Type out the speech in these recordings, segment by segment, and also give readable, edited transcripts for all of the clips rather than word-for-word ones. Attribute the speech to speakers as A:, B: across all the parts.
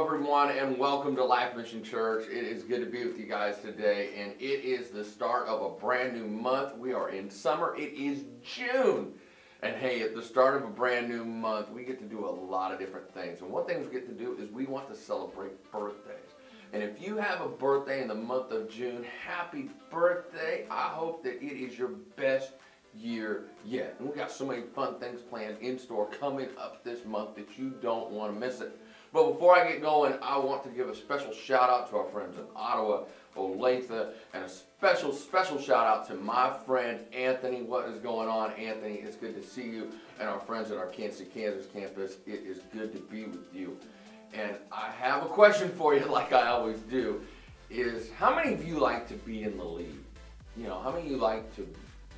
A: everyone, and welcome to LifeMission Church. It is good to be with you guys today, and it is the start of a brand new month. We are in summer. It is June. And hey, at the start of a brand new month, we get to do a lot of different things. And one thing we get to do is we want to celebrate birthdays. And if you have a birthday in the month of June, happy birthday. I hope that it is your best year yet. And we got so many fun things planned in store coming up this month that you don't want to miss it. But before I get going, I want to give a special shout out to our friends in Ottawa, Olathe, and a special shout out to my friend Anthony. What is going on, Anthony? It's good to see you. And our friends at our Kansas City, Kansas campus, it is good to be with you. And I have a question for you, like I always do, is how many of you like to be in the lead? You know, how many of you like to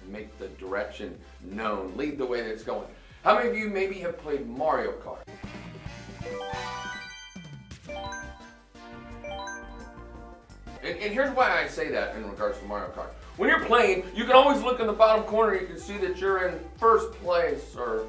A: make the direction known, lead the way that it's going? How many of you maybe have played Mario Kart? And here's why I say that in regards to Mario Kart. When you're playing, you can always look in the bottom corner, you can see that you're in first place, or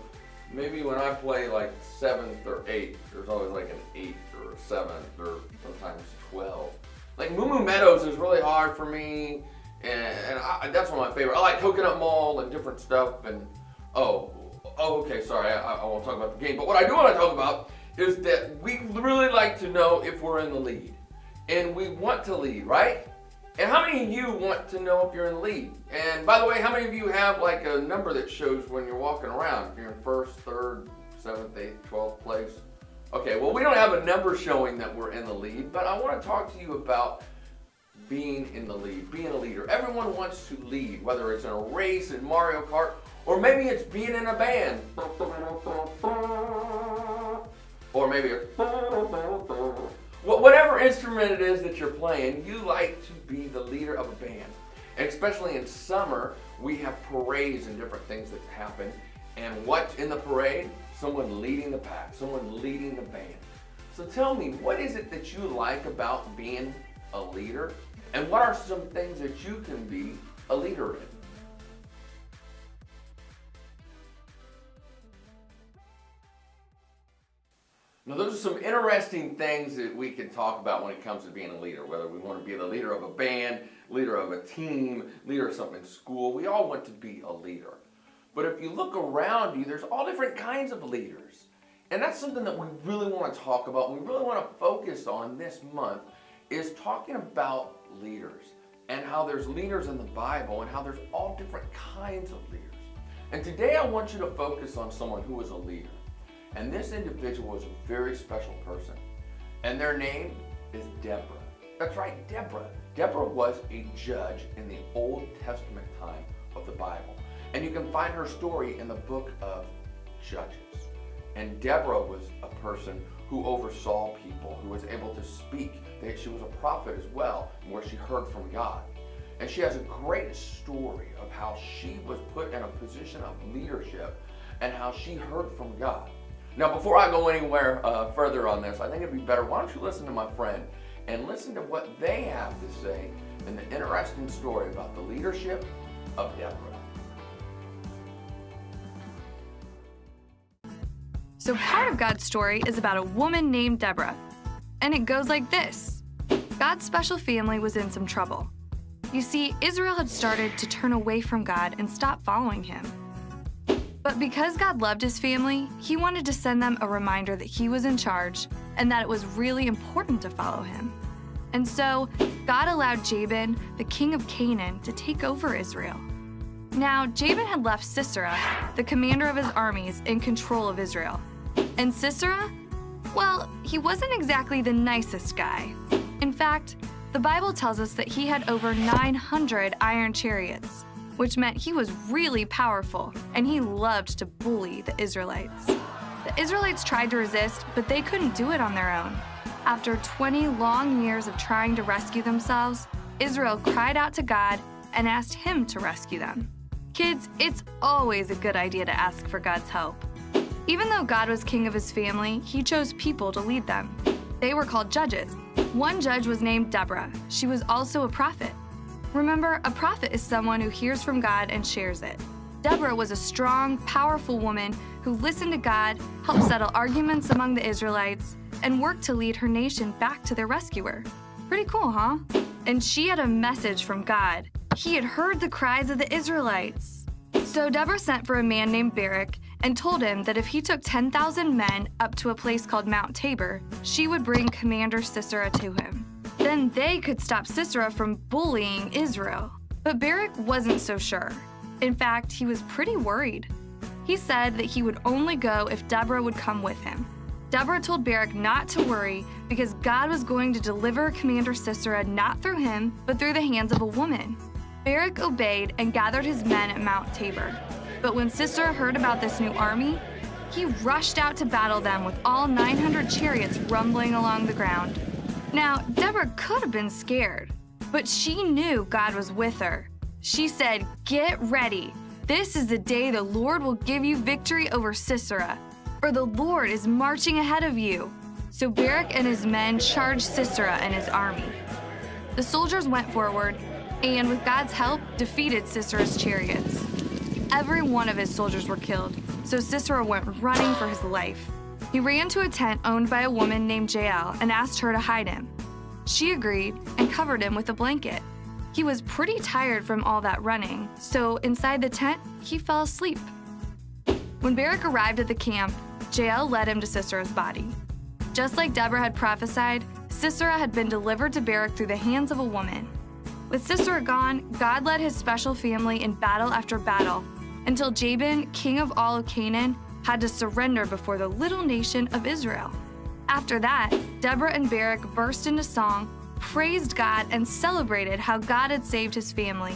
A: maybe when I play like 7th or 8th, there's always like an 8th or a 7th or sometimes 12. Like Moo Moo Meadows is really hard for me, and that's one of my favorite. I like Coconut Mall and different stuff, and okay, sorry, I won't talk about the game. But what I do want to talk about is that we really like to know if we're in the lead. And we want to lead, right? And how many of you want to know if you're in the lead? And by the way, how many of you have like a number that shows when you're walking around? If you're in 1st, 3rd, 7th, 8th, 12th place? Okay, well, we don't have a number showing that we're in the lead, but I want to talk to you about being in the lead, being a leader. Everyone wants to lead, whether it's in a race, in Mario Kart, or maybe it's being in a band. Or maybe it's whatever instrument it is that you're playing, you like to be the leader of a band. And especially in summer, we have parades and different things that happen. And what's in the parade? Someone leading the pack, someone leading the band. So tell me, what is it that you like about being a leader? And what are some things that you can be a leader in? Now, those are some interesting things that we can talk about when it comes to being a leader, whether we want to be the leader of a band, leader of a team, leader of something in school. We all want to be a leader. But if you look around you, there's all different kinds of leaders. And that's something that we really want to talk about, and we really want to focus on this month, is talking about leaders and how there's leaders in the Bible and how there's all different kinds of leaders. And today I want you to focus on someone who is a leader. And this individual is a very special person. And their name is Deborah. That's right, Deborah. Deborah was a judge in the Old Testament time of the Bible. And you can find her story in the book of Judges. And Deborah was a person who oversaw people, who was able to speak. She was a prophet as well, where she heard from God. And she has a great story of how she was put in a position of leadership and how she heard from God. Now, before I go anywhere further on this, I think it'd be better, why don't you listen to my friend and listen to what they have to say in the interesting story about the leadership of Deborah.
B: So part of God's story is about a woman named Deborah, and it goes like this. God's special family was in some trouble. You see, Israel had started to turn away from God and stop following him. But because God loved his family, he wanted to send them a reminder that he was in charge and that it was really important to follow him. And so, God allowed Jabin, the king of Canaan, to take over Israel. Now, Jabin had left Sisera, the commander of his armies, in control of Israel. And Sisera? Well, he wasn't exactly the nicest guy. In fact, the Bible tells us that he had over 900 iron chariots, which meant he was really powerful, and he loved to bully the Israelites. The Israelites tried to resist, but they couldn't do it on their own. After 20 long years of trying to rescue themselves, Israel cried out to God and asked him to rescue them. Kids, it's always a good idea to ask for God's help. Even though God was king of his family, he chose people to lead them. They were called judges. One judge was named Deborah. She was also a prophet. Remember, a prophet is someone who hears from God and shares it. Deborah was a strong, powerful woman who listened to God, helped settle arguments among the Israelites, and worked to lead her nation back to their rescuer. Pretty cool, huh? And she had a message from God. He had heard the cries of the Israelites. So Deborah sent for a man named Barak and told him that if he took 10,000 men up to a place called Mount Tabor, she would bring Commander Sisera to him. Then they could stop Sisera from bullying Israel. But Barak wasn't so sure. In fact, he was pretty worried. He said that he would only go if Deborah would come with him. Deborah told Barak not to worry because God was going to deliver Commander Sisera not through him, but through the hands of a woman. Barak obeyed and gathered his men at Mount Tabor. But when Sisera heard about this new army, he rushed out to battle them with all 900 chariots rumbling along the ground. Now, Deborah could have been scared, but she knew God was with her. She said, "Get ready. This is the day the Lord will give you victory over Sisera, for the Lord is marching ahead of you." So Barak and his men charged Sisera and his army. The soldiers went forward, and with God's help, defeated Sisera's chariots. Every one of his soldiers were killed, so Sisera went running for his life. He ran to a tent owned by a woman named Jael and asked her to hide him. She agreed and covered him with a blanket. He was pretty tired from all that running, so inside the tent, he fell asleep. When Barak arrived at the camp, Jael led him to Sisera's body. Just like Deborah had prophesied, Sisera had been delivered to Barak through the hands of a woman. With Sisera gone, God led his special family in battle after battle, until Jabin, king of all of Canaan, had to surrender before the little nation of Israel. After that, Deborah and Barak burst into song, praised God, and celebrated how God had saved his family.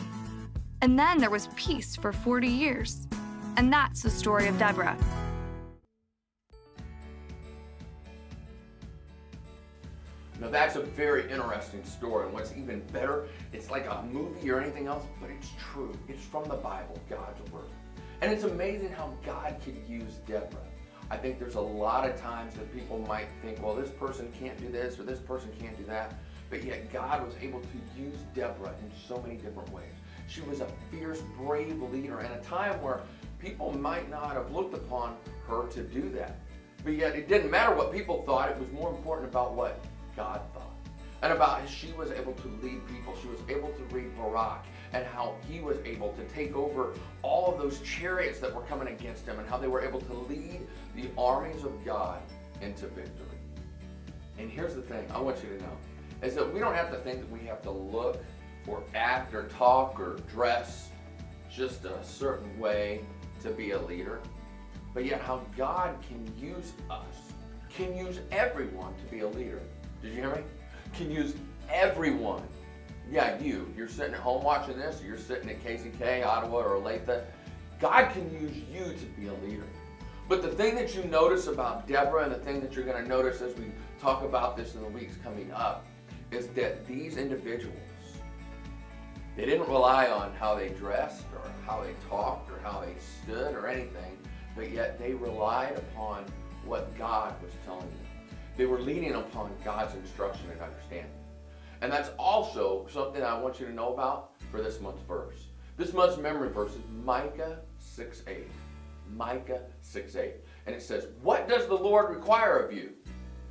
B: And then there was peace for 40 years. And that's the story of Deborah.
A: Now that's a very interesting story, and what's even better, it's like a movie or anything else, but it's true. It's from the Bible, God's Word. And it's amazing how God could use Deborah. I think there's a lot of times that people might think, well, this person can't do this or this person can't do that, but yet God was able to use Deborah in so many different ways. She was a fierce, brave leader in a time where people might not have looked upon her to do that. But yet it didn't matter what people thought, it was more important about what God thought. And about how she was able to lead people. She was able to read Barak, and how he was able to take over all of those chariots that were coming against him, and how they were able to lead the armies of God into victory. And here's the thing I want you to know, is that we don't have to think that we have to look or act or talk or dress just a certain way to be a leader, but yet how God can use us, can use everyone to be a leader. Did you hear me? Can use everyone. Yeah, you're sitting at home watching this, or you're sitting at KCK, Ottawa, or Olathe. God can use you to be a leader. But the thing that you notice about Deborah, and the thing that you're going to notice as we talk about this in the weeks coming up, is that these individuals, they didn't rely on how they dressed, or how they talked, or how they stood, or anything, but yet they relied upon what God was telling them. They were leaning upon God's instruction and understanding. And that's also something I want you to know about for this month's verse. This month's memory verse is Micah 6:8. Micah 6:8. And it says, "What does the Lord require of you?"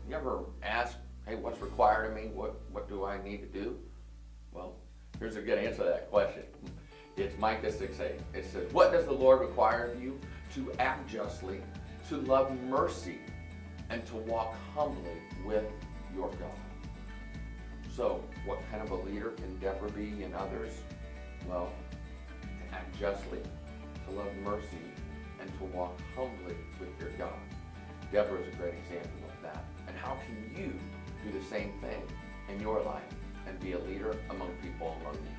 A: You ever ask, hey, what's required of me? What do I need to do? Well, here's a good answer to that question. It's Micah 6:8. It says, "What does the Lord require of you? To act justly, to love mercy, and to walk humbly with your God." So, what kind of a leader can Deborah be in others? Well, to act justly, to love mercy, and to walk humbly with your God. Deborah is a great example of that. And how can you do the same thing in your life and be a leader among people among you?